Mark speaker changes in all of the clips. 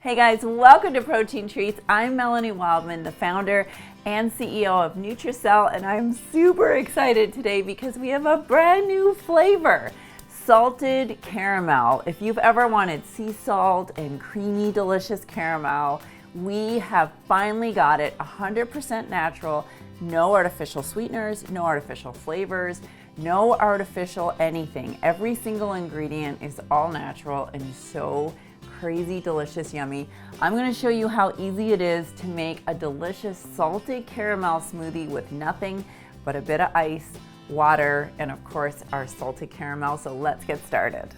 Speaker 1: Hey guys, welcome to Protein Treats. I'm Melanie Wildman, the founder and CEO of Nutracelle, and I'm super excited today because we have a brand new flavor, salted caramel. If you've ever wanted sea salt and creamy, delicious caramel, we have finally got it. 100% natural, no artificial sweeteners, no artificial flavors, no artificial anything. Every single ingredient is all natural and so crazy, delicious, yummy. I'm going to show you how easy it is to make a delicious salted caramel smoothie with nothing but a bit of ice, water, and of course our salted caramel. So let's get started.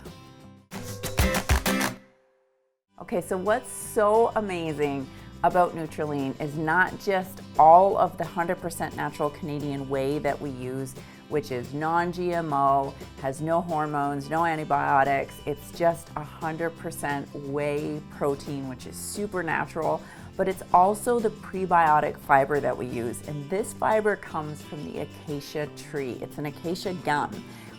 Speaker 1: Okay, so what's so amazing about Nutralean is not just all of the 100% natural Canadian whey that we use, which is non-GMO, has no hormones, no antibiotics. It's just 100% whey protein, which is super natural, but it's also the prebiotic fiber that we use. And this fiber comes from the acacia tree. It's an acacia gum.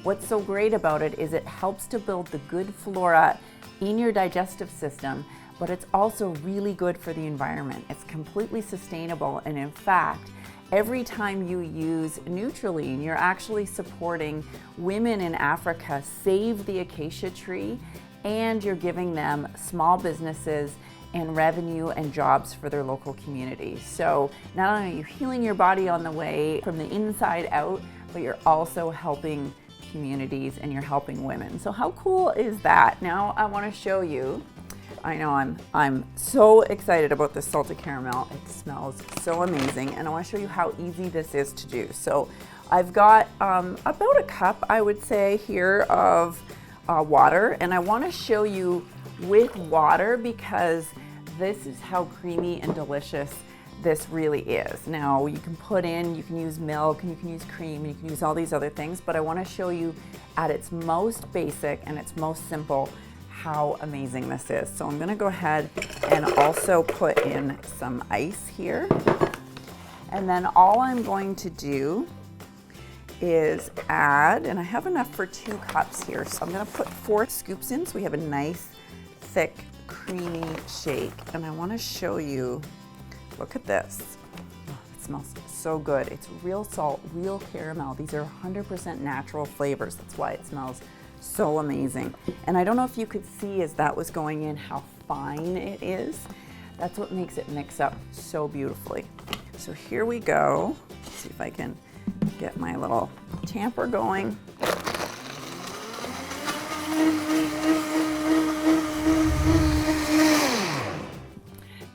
Speaker 1: What's so great about it is it helps to build the good flora in your digestive system, but it's also really good for the environment. It's completely sustainable, and in fact, every time you use Nutralean, you're actually supporting women in Africa save the acacia tree, and you're giving them small businesses and revenue and jobs for their local communities. So not only are you healing your body on the way from the inside out, but you're also helping communities and you're helping women. So how cool is that? Now I want to show you. I know I'm so excited about this salted caramel. It smells so amazing, and I want to show you how easy this is to do. So I've got about a cup, I would say, here of water, and I want to show you with water because this is how creamy and delicious this really is. Now you can use milk, and you can use cream, and you can use all these other things, but I want to show you at its most basic and its most simple how amazing this is. So I'm going to go ahead and also put in some ice here. And then all I'm going to do is add, and I have enough for 2 cups here. So I'm going to put 4 scoops in so we have a nice, thick, creamy shake. And I want to show you, look at this. Oh, it smells so good. It's real salt, real caramel. These are 100% natural flavors. That's why it smells so amazing. And I don't know if you could see as that was going in how fine it is. That's what makes it mix up so beautifully. So here we go. Let's see if I can get my little tamper going.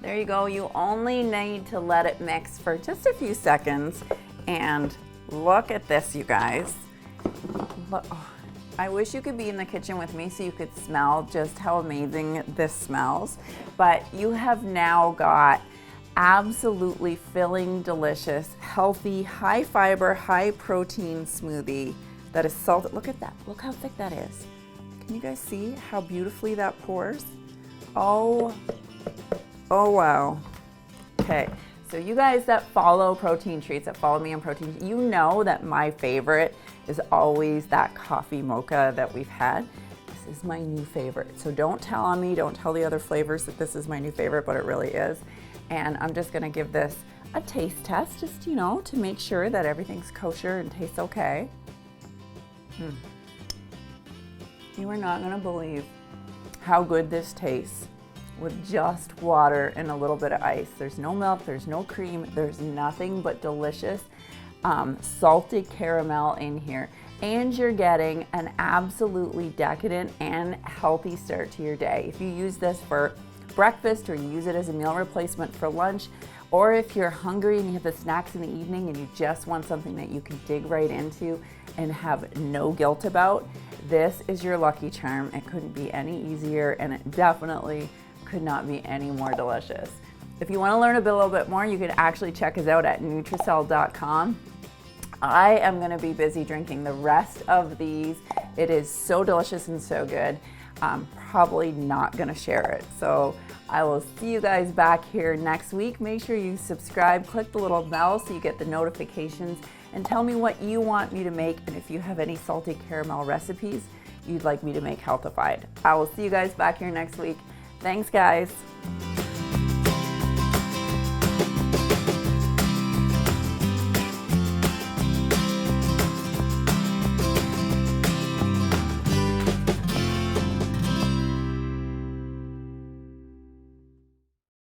Speaker 1: There you go. You only need to let it mix for just a few seconds. And look at this, you guys. Look, oh, I wish you could be in the kitchen with me so you could smell just how amazing this smells. But you have now got absolutely filling, delicious, healthy, high fiber, high protein smoothie that is salted. Look at that. Look how thick that is. Can you guys see how beautifully that pours? Oh wow. Okay. So you guys that follow Protein Treats, that follow me on Protein, you know that my favorite is always that coffee mocha that we've had. This is my new favorite. So don't tell on me, don't tell the other flavors that this is my new favorite, but it really is. And I'm just gonna give this a taste test, just, you know, to make sure that everything's kosher and tastes okay. You are not gonna believe how good this tastes with just water and a little bit of ice. There's no milk, there's no cream, there's nothing but delicious salted caramel in here. And you're getting an absolutely decadent and healthy start to your day. If you use this for breakfast or you use it as a meal replacement for lunch, or if you're hungry and you have the snacks in the evening and you just want something that you can dig right into and have no guilt about, this is your lucky charm. It couldn't be any easier, and it definitely could not be any more delicious. If you want to learn a little bit more, you can actually check us out at Nutracelle.com. I am going to be busy drinking the rest of these. It is so delicious and so good. I'm probably not going to share it. So I will see you guys back here next week. Make sure you subscribe, click the little bell so you get the notifications, and tell me what you want me to make, and if you have any salted caramel recipes you'd like me to make healthified. I will see you guys back here next week. Thanks, guys.